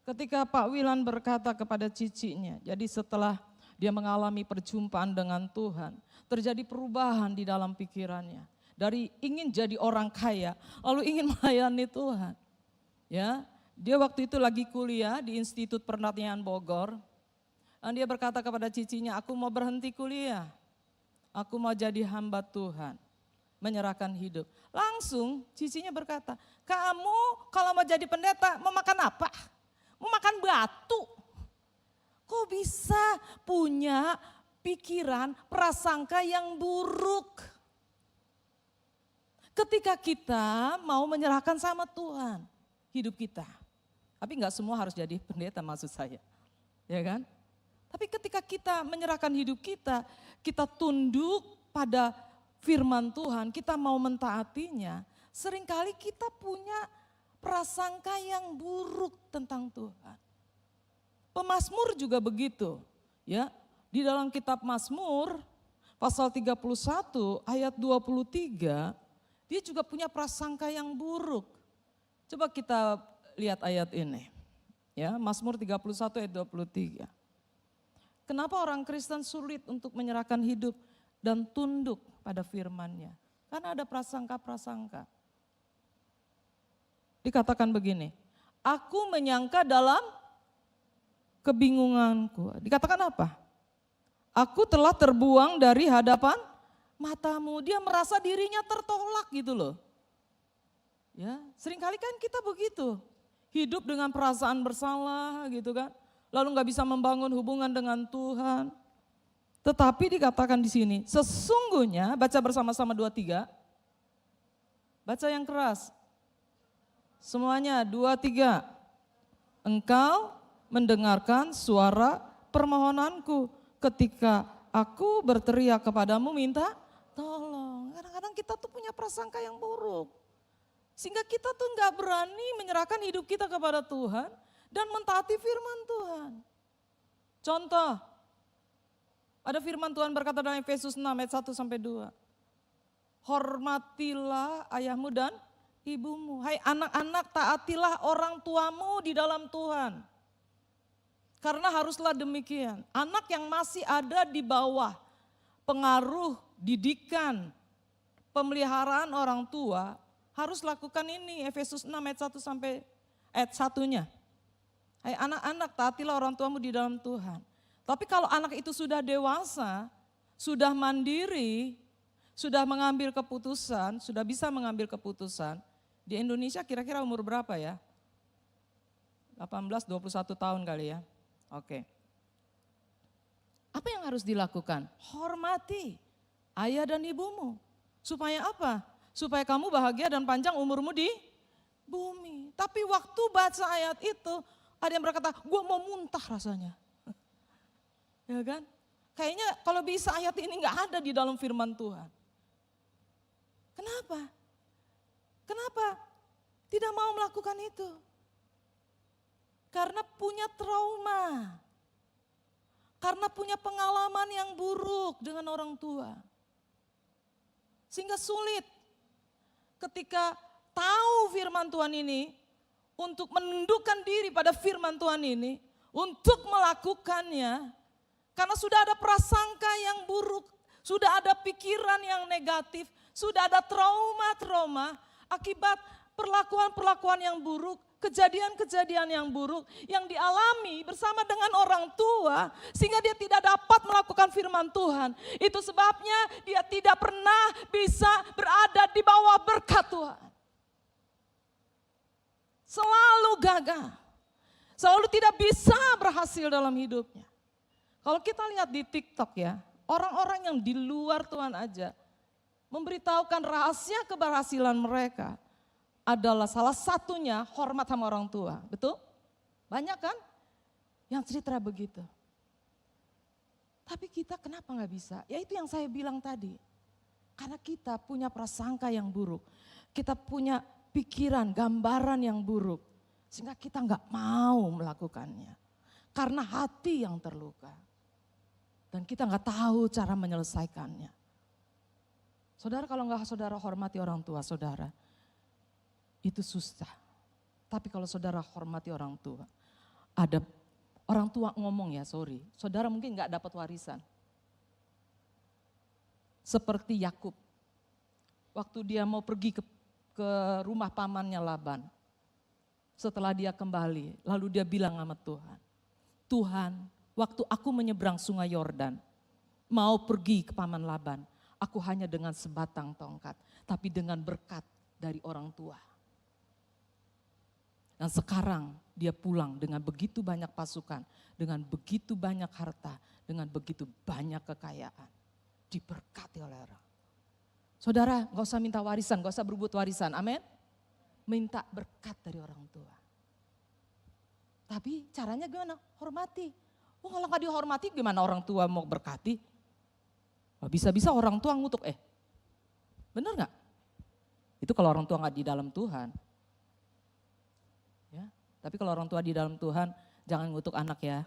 Ketika Pak Wilan berkata kepada cicinya, jadi setelah dia mengalami perjumpaan dengan Tuhan, terjadi perubahan di dalam pikirannya. Dari ingin jadi orang kaya, lalu ingin melayani Tuhan. Ya, dia waktu itu lagi kuliah di Institut Pertanian Bogor. Dan dia berkata kepada cicinya, aku mau berhenti kuliah. Aku mau jadi hamba Tuhan. Menyerahkan hidup. Langsung cicinya berkata, kamu kalau mau jadi pendeta mau makan apa? Mau makan batu. Kok bisa punya pikiran, prasangka yang buruk? Ketika kita mau menyerahkan sama Tuhan hidup kita. Tapi enggak semua harus jadi pendeta maksud saya. Ya kan? Tapi ketika kita menyerahkan hidup kita, kita tunduk pada firman Tuhan, kita mau mentaatinya, seringkali kita punya prasangka yang buruk tentang Tuhan. Pemazmur juga begitu, ya. Di dalam kitab Mazmur pasal 31 ayat 23, dia juga punya prasangka yang buruk. Coba kita lihat ayat ini. Ya, Mazmur 31 ayat 23. Kenapa orang Kristen sulit untuk menyerahkan hidup dan tunduk pada firman-Nya? Karena ada prasangka-prasangka. Dikatakan begini, aku menyangka dalam kebingunganku. Dikatakan apa? Aku telah terbuang dari hadapan matamu. Dia merasa dirinya tertolak gitu loh. Ya, seringkali kan kita begitu. Hidup dengan perasaan bersalah gitu kan. Lalu nggak bisa membangun hubungan dengan Tuhan. Tetapi dikatakan di sini, sesungguhnya, baca bersama-sama 2-3. Baca yang keras. Semuanya 2-3. Engkau mendengarkan suara permohonanku ketika aku berteriak kepadamu minta tolong. Kadang-kadang kita tuh punya prasangka yang buruk. Sehingga kita tuh nggak berani menyerahkan hidup kita kepada Tuhan dan mentaati firman Tuhan. Contoh, ada firman Tuhan berkata dalam Efesus 6 ayat 1-2. Hormatilah ayahmu dan ibumu. Hai anak-anak, taatilah orang tuamu di dalam Tuhan. Karena haruslah demikian. Anak yang masih ada di bawah pengaruh didikan, pemeliharaan orang tua, harus lakukan ini. Efesus 6 ayat 1-1-nya. Hai anak-anak, taatilah orang tuamu di dalam Tuhan. Tapi kalau anak itu sudah dewasa, sudah mandiri, sudah mengambil keputusan, sudah bisa mengambil keputusan. Di Indonesia kira-kira umur berapa ya? 18-21 tahun kali ya. Oke. Apa yang harus dilakukan? Hormati ayah dan ibumu. Supaya apa? Supaya kamu bahagia dan panjang umurmu di bumi. Tapi waktu baca ayat itu, ada yang berkata, gue mau muntah rasanya. Ya kan? Kayaknya kalau bisa ayat ini gak ada di dalam firman Tuhan. Kenapa? Kenapa tidak mau melakukan itu? Karena punya trauma. Karena punya pengalaman yang buruk dengan orang tua. Sehingga sulit ketika tahu firman Tuhan ini, untuk menundukkan diri pada firman Tuhan ini, untuk melakukannya, karena sudah ada prasangka yang buruk, sudah ada pikiran yang negatif, sudah ada trauma-trauma akibat perlakuan-perlakuan yang buruk, kejadian-kejadian yang buruk yang dialami bersama dengan orang tua, sehingga dia tidak dapat melakukan firman Tuhan. Itu sebabnya dia tidak pernah bisa berada di bawah berkat Tuhan. Selalu gagal, selalu tidak bisa berhasil dalam hidupnya. Kalau kita lihat di TikTok ya, orang-orang yang di luar Tuhan aja memberitahukan rahasia keberhasilan mereka adalah salah satunya hormat sama orang tua, betul? Banyak kan yang cerita begitu. Tapi kita kenapa nggak bisa? Ya itu yang saya bilang tadi. Karena kita punya prasangka yang buruk, kita punya pikiran, gambaran yang buruk. Sehingga kita nggak mau melakukannya. Karena hati yang terluka. Dan kita nggak tahu cara menyelesaikannya. Saudara, kalau nggak saudara hormati orang tua saudara, itu susah. Tapi kalau saudara hormati orang tua, ada orang tua ngomong ya, sorry, saudara mungkin nggak dapat warisan. Seperti Yakub, waktu dia mau pergi ke rumah pamannya Laban. Setelah dia kembali, lalu dia bilang sama Tuhan, Tuhan, waktu aku menyeberang sungai Yordan, mau pergi ke paman Laban, aku hanya dengan sebatang tongkat, tapi dengan berkat dari orang tua. Dan sekarang dia pulang dengan begitu banyak pasukan, dengan begitu banyak harta, dengan begitu banyak kekayaan. Diberkati oleh orang. Saudara, gak usah minta warisan, gak usah berebut warisan, amin. Minta berkat dari orang tua. Tapi caranya gimana? Hormati. Oh, kalau gak dihormati gimana orang tua mau berkati? Bisa-bisa orang tua ngutuk, bener gak? Itu kalau orang tua gak di dalam Tuhan. Ya, tapi kalau orang tua di dalam Tuhan, jangan ngutuk anak ya.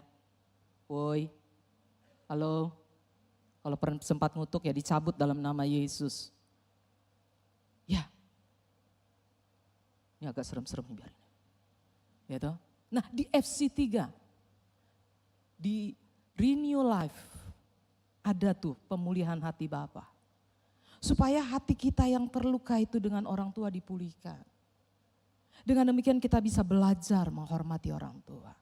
Woi, halo. Kalau sempat ngutuk ya dicabut dalam nama Yesus. Ya, ini agak serem-serem nih biarin. Ya toh? Nah di FC3, di Renew Life, ada tuh pemulihan hati Bapa. Supaya hati kita yang terluka itu dengan orang tua dipulihkan. Dengan demikian kita bisa belajar menghormati orang tua.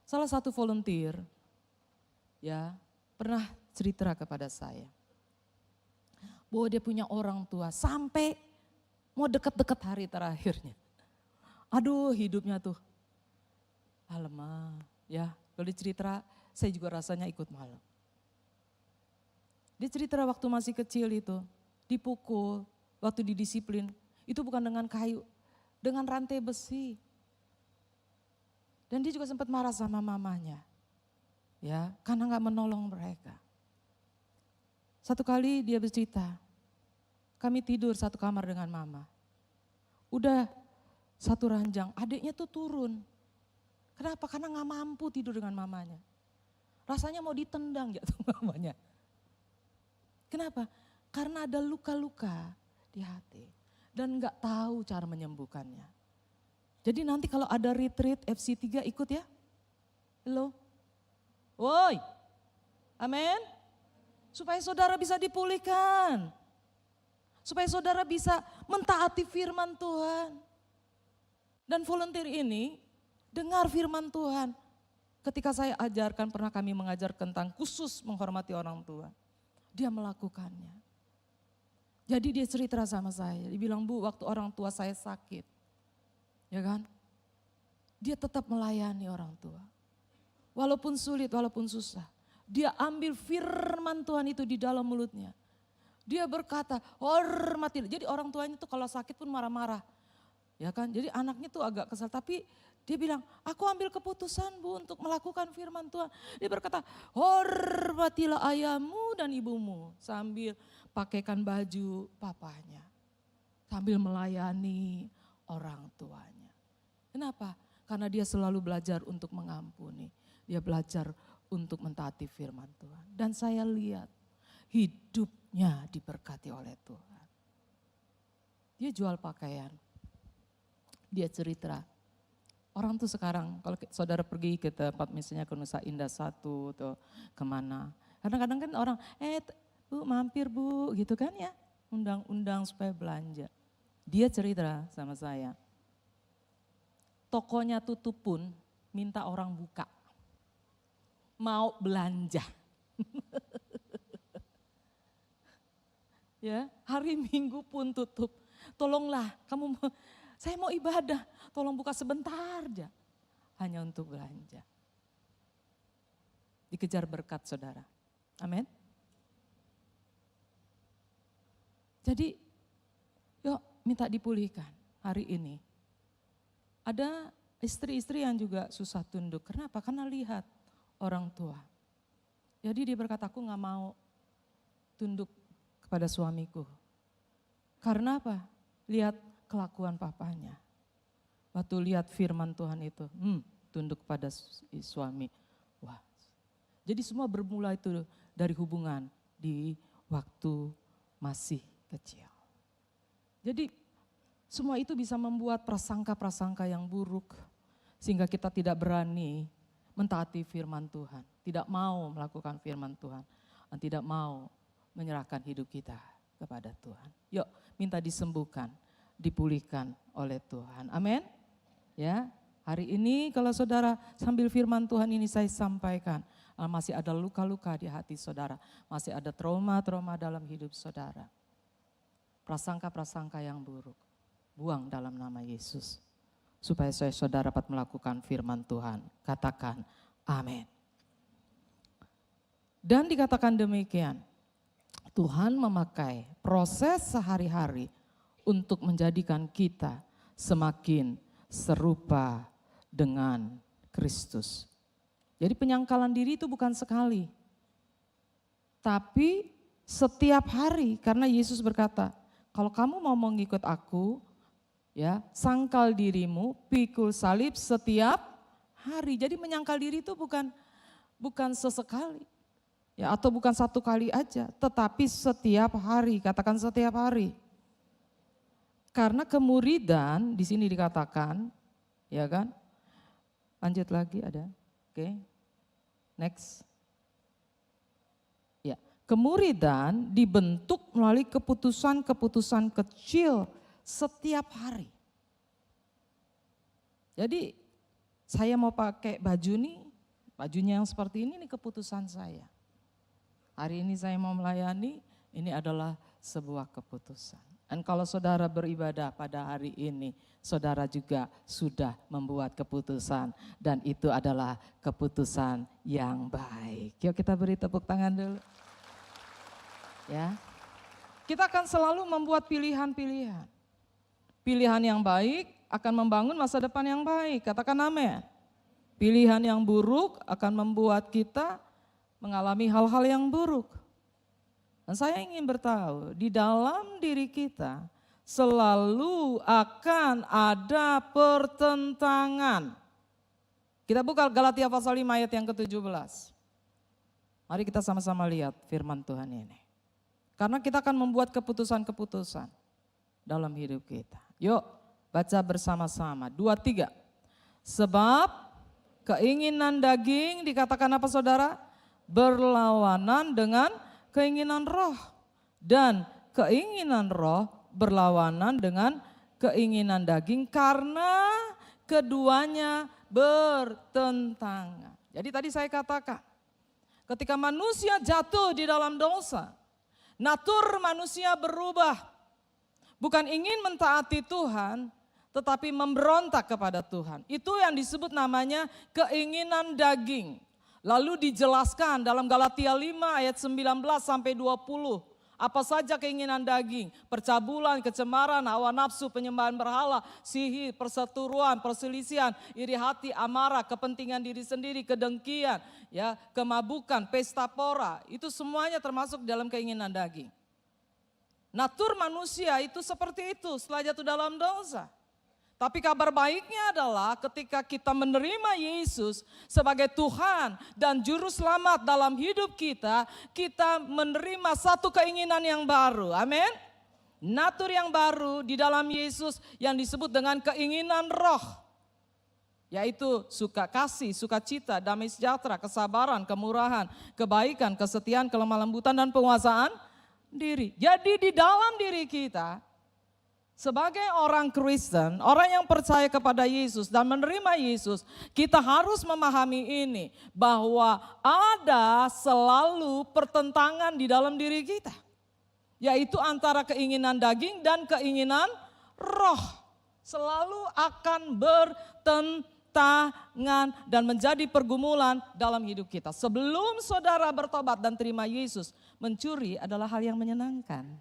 Salah satu volunteer ya pernah cerita kepada saya bahwa dia punya orang tua sampai mau deket-deket hari terakhirnya. Aduh hidupnya tuh alamak ya. Kalau dia cerita saya juga rasanya ikut malu. Dia cerita waktu masih kecil itu dipukul, waktu didisiplin itu bukan dengan kayu, dengan rantai besi. Dan dia juga sempat marah sama mamanya ya karena gak menolong mereka. Satu kali dia bercerita, kami tidur satu kamar dengan mama. Udah satu ranjang, adiknya tuh turun. Kenapa? Karena gak mampu tidur dengan mamanya. Rasanya mau ditendang jatuh mamanya. Kenapa? Karena ada luka-luka di hati. Dan gak tahu cara menyembuhkannya. Jadi nanti kalau ada retreat FC3 ikut ya. Halo? Woi, amin. Supaya saudara bisa dipulihkan. Supaya saudara bisa mentaati firman Tuhan. Dan volunteer ini dengar firman Tuhan. Ketika saya ajarkan, pernah kami mengajar tentang khusus menghormati orang tua. Dia melakukannya. Jadi dia cerita sama saya, dia bilang Bu waktu orang tua saya sakit. Ya kan? Dia tetap melayani orang tua. Walaupun sulit, walaupun susah. Dia ambil firman Tuhan itu di dalam mulutnya. Dia berkata, hormati. Jadi orang tuanya tuh kalau sakit pun marah-marah. Ya kan, jadi anaknya tuh agak kesal. Tapi dia bilang, aku ambil keputusan Bu untuk melakukan firman Tuhan. Dia berkata, hormatilah ayahmu dan ibumu. Sambil pakaikan baju papanya. Sambil melayani orang tuanya. Kenapa? Karena dia selalu belajar untuk mengampuni. Dia belajar untuk mentaati firman Tuhan. Dan saya lihat hidupnya diberkati oleh Tuhan. Dia jual pakaian. Dia cerita. Orang tuh sekarang kalau saudara pergi ke tempat misalnya ke Nusa Indah 1 atau kemana. Kadang-kadang kan orang, Bu mampir Bu gitu kan ya. Undang-undang supaya belanja. Dia cerita sama saya. Tokonya tutup pun minta orang buka. Mau belanja. Ya, hari Minggu pun tutup. Tolonglah, saya mau ibadah, tolong buka sebentar aja. Hanya untuk belanja. Dikejar berkat saudara. Amin. Jadi, yuk minta dipulihkan hari ini. Ada istri-istri yang juga susah tunduk. Kenapa? Karena lihat orang tua. Jadi dia berkata, aku gak mau tunduk kepada suamiku. Karena apa? Lihat kelakuan papanya. Waktu lihat firman Tuhan itu, tunduk pada suami. Wah. Jadi semua bermula itu dari hubungan di waktu masih kecil. Jadi semua itu bisa membuat prasangka-prasangka yang buruk. Sehingga kita tidak berani mentaati firman Tuhan. Tidak mau melakukan firman Tuhan. Dan tidak mau menyerahkan hidup kita kepada Tuhan. Yuk minta disembuhkan, dipulihkan oleh Tuhan. Amin. Ya, hari ini kalau saudara sambil firman Tuhan ini saya sampaikan. Masih ada luka-luka di hati saudara. Masih ada trauma-trauma dalam hidup saudara. Prasangka-prasangka yang buruk. Buang dalam nama Yesus. supaya saudara dapat melakukan firman Tuhan. Katakan amin. Dan dikatakan demikian, Tuhan memakai proses sehari-hari untuk menjadikan kita semakin serupa dengan Kristus. Jadi penyangkalan diri itu bukan sekali, tapi setiap hari, karena Yesus berkata, kalau kamu mau mengikut aku, ya, sangkal dirimu, pikul salib setiap hari. Jadi menyangkal diri itu bukan sesekali, ya, atau bukan satu kali aja, tetapi setiap hari. Katakan setiap hari. Karena kemuridan di sini dikatakan, ya kan? Lanjut lagi ada, oke. Next. Ya, kemuridan dibentuk melalui keputusan-keputusan kecil setiap hari. Jadi saya mau pakai baju nih, bajunya yang seperti ini keputusan saya. Hari ini saya mau melayani, ini adalah sebuah keputusan. Dan kalau saudara beribadah pada hari ini, saudara juga sudah membuat keputusan dan itu adalah keputusan yang baik. Yuk kita beri tepuk tangan dulu. Ya. Kita akan selalu membuat pilihan-pilihan. Pilihan yang baik akan membangun masa depan yang baik. Katakan amin. Pilihan yang buruk akan membuat kita mengalami hal-hal yang buruk. Dan saya ingin bertahu, di dalam diri kita selalu akan ada pertentangan. Kita buka Galatia pasal 5 ayat yang ke-17. Mari kita sama-sama lihat firman Tuhan ini. Karena kita akan membuat keputusan-keputusan dalam hidup kita. Yuk baca bersama-sama, 2, 3. Sebab keinginan daging dikatakan apa saudara? Berlawanan dengan keinginan roh. Dan keinginan roh berlawanan dengan keinginan daging karena keduanya bertentangan. Jadi tadi saya katakan, ketika manusia jatuh di dalam dosa, natur manusia berubah. Bukan ingin mentaati Tuhan, tetapi memberontak kepada Tuhan. Itu yang disebut namanya keinginan daging. Lalu dijelaskan dalam Galatia 5 ayat 19 sampai 20. Apa saja keinginan daging, percabulan, kecemaran, hawa nafsu, penyembahan berhala, sihir, perseteruan, perselisihan, iri hati, amarah, kepentingan diri sendiri, kedengkian, ya, kemabukan, pesta pora, itu semuanya termasuk dalam keinginan daging. Natur manusia itu seperti itu setelah jatuh dalam dosa. Tapi kabar baiknya adalah ketika kita menerima Yesus sebagai Tuhan dan Juru Selamat dalam hidup kita, kita menerima satu keinginan yang baru. Amin. Natur yang baru di dalam Yesus yang disebut dengan keinginan roh. Yaitu suka kasih, sukacita, damai sejahtera, kesabaran, kemurahan, kebaikan, kesetiaan, kelemah lembutan dan penguasaan diri. Jadi di dalam diri kita, sebagai orang Kristen, orang yang percaya kepada Yesus dan menerima Yesus, kita harus memahami ini, bahwa ada selalu pertentangan di dalam diri kita. Yaitu antara keinginan daging dan keinginan roh. Selalu akan bertentangan dan menjadi pergumulan dalam hidup kita. Sebelum saudara bertobat dan terima Yesus, mencuri adalah hal yang menyenangkan.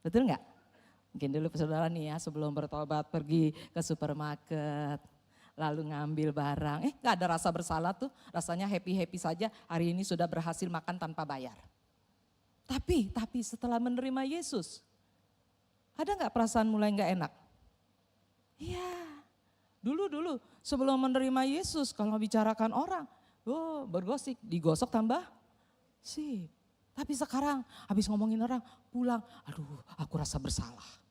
Betul enggak? Mungkin dulu saudara nih ya, sebelum bertobat pergi ke supermarket, lalu ngambil barang, gak ada rasa bersalah tuh, rasanya happy-happy saja, hari ini sudah berhasil makan tanpa bayar. Tapi setelah menerima Yesus, ada gak perasaan mulai gak enak? Iya, dulu sebelum menerima Yesus kalau bicarakan orang, bergosip, digosok tambah sip. Tapi sekarang habis ngomongin orang, pulang, aduh aku rasa bersalah.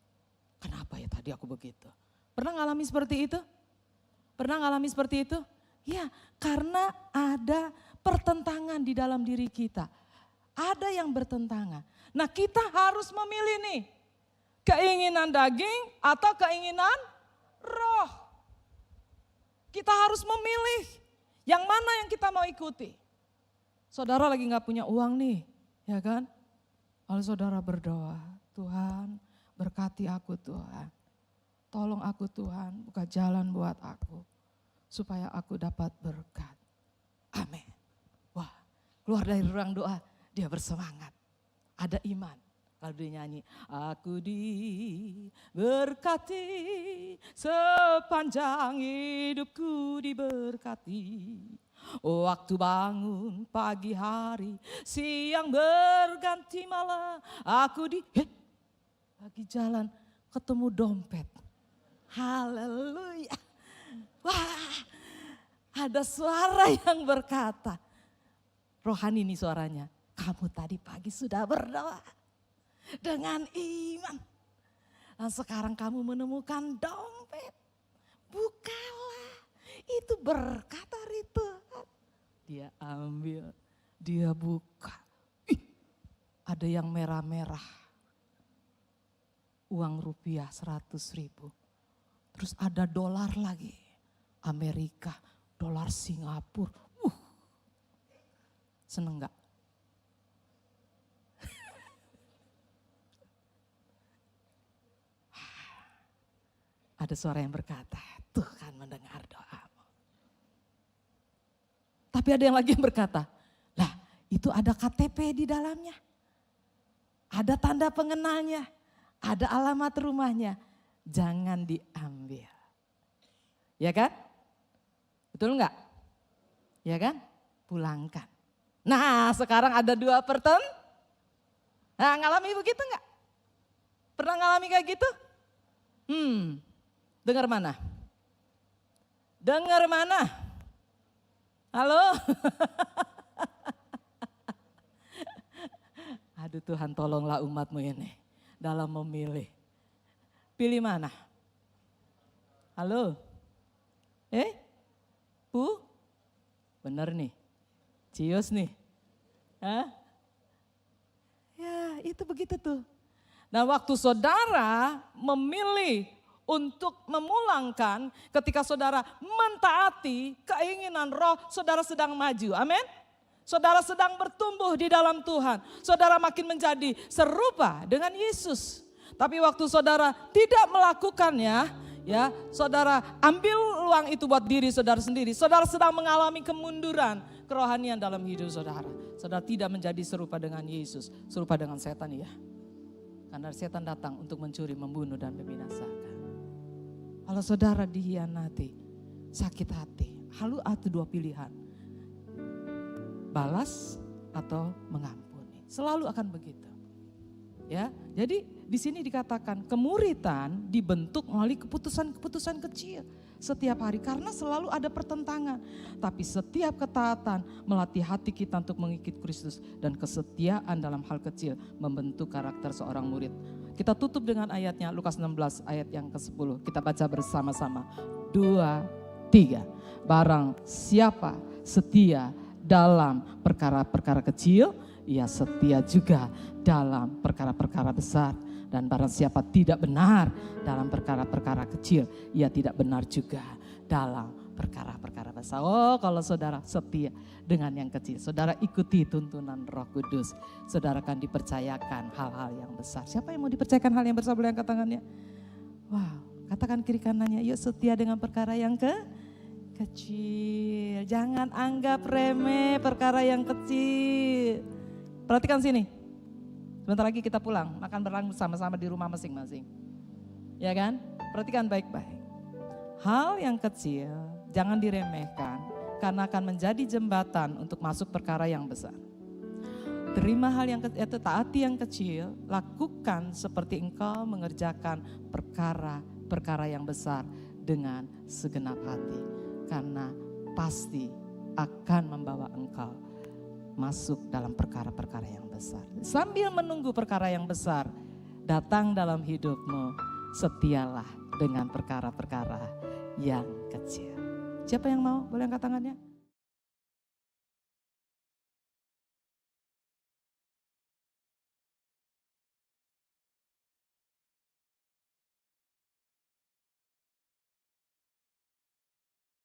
Kenapa ya tadi aku begitu? Pernah ngalami seperti itu? Pernah ngalami seperti itu? Ya, karena ada pertentangan di dalam diri kita. Ada yang bertentangan. Nah kita harus memilih nih, keinginan daging atau keinginan roh. Kita harus memilih yang mana yang kita mau ikuti. Saudara lagi gak punya uang nih, ya kan? Lalu saudara berdoa, Tuhan berkati aku Tuhan. Tolong aku Tuhan, buka jalan buat aku. Supaya aku dapat berkat. Amin. Wah, keluar dari ruang doa, dia bersemangat. Ada iman. Kalau dia nyanyi, aku diberkati, sepanjang hidupku diberkati. Waktu bangun pagi hari, siang berganti malam, aku lagi jalan ketemu dompet. Haleluya. Wah, ada suara yang berkata, rohani nih suaranya, kamu tadi pagi sudah berdoa dengan iman. Dan sekarang kamu menemukan dompet. Bukalah, itu berkat dari Tuhan. Dia ambil, dia buka. Ada yang merah-merah. Uang rupiah 100.000. Terus ada dolar lagi. Amerika, dolar Singapura. Seneng gak? Ada suara yang berkata, Tuhan mendengar doamu. Tapi ada yang lagi yang berkata, lah itu ada KTP di dalamnya. Ada tanda pengenalnya, ada alamat rumahnya. Jangan diambil. Ya kan? Betul enggak? Ya kan? Pulangkan. Nah sekarang ada 2 Nah ngalami begitu enggak? Pernah ngalami kayak gitu? Dengar mana? Dengar mana? Halo? Aduh Tuhan tolonglah umatmu ini dalam memilih. Pilih mana? Halo? Bener nih? Cius nih? Hah? Ya itu begitu tuh. Nah waktu saudara memilih untuk memulangkan, ketika saudara mentaati keinginan roh, saudara sedang maju. Amin. Saudara sedang bertumbuh di dalam Tuhan. Saudara makin menjadi serupa dengan Yesus. Tapi waktu saudara tidak melakukannya, ya, saudara ambil uang itu buat diri saudara sendiri. Saudara sedang mengalami kemunduran kerohanian dalam hidup saudara. Saudara tidak menjadi serupa dengan Yesus, serupa dengan setan ya. Karena setan datang untuk mencuri, membunuh dan membinasakan. Kalau saudara dihianati, sakit hati, ada 2 pilihan. Balas atau mengampuni. Selalu akan begitu. Ya, jadi di sini dikatakan kemuritan dibentuk melalui keputusan-keputusan kecil setiap hari karena selalu ada pertentangan. Tapi setiap ketaatan melatih hati kita untuk mengikut Kristus dan kesetiaan dalam hal kecil membentuk karakter seorang murid. Kita tutup dengan ayatnya Lukas 16 ayat yang ke-10. Kita baca bersama-sama. 2, 3. Barang siapa setia dalam perkara-perkara kecil, ia setia juga dalam perkara-perkara besar. Dan barang siapa tidak benar dalam perkara-perkara kecil, ia tidak benar juga dalam perkara-perkara besar. Oh kalau saudara setia dengan yang kecil, saudara ikuti tuntunan Roh Kudus, saudara akan dipercayakan hal-hal yang besar. Siapa yang mau dipercayakan hal yang besar, boleh angkat tangannya? Wow, katakan kiri kanannya, yuk setia dengan perkara yang kecil. Jangan anggap remeh perkara yang kecil. Perhatikan sini. Sebentar lagi kita pulang, makan bareng bersama-sama di rumah masing-masing. Ya kan? Perhatikan baik-baik. Hal yang kecil jangan diremehkan karena akan menjadi jembatan untuk masuk perkara yang besar. Terima hal yang kecil, taati yang kecil, lakukan seperti engkau mengerjakan perkara-perkara yang besar dengan segenap hati. Karena pasti akan membawa engkau masuk dalam perkara-perkara yang besar. Sambil menunggu perkara yang besar datang dalam hidupmu, setialah dengan perkara-perkara yang kecil. Siapa yang mau? Boleh angkat tangannya?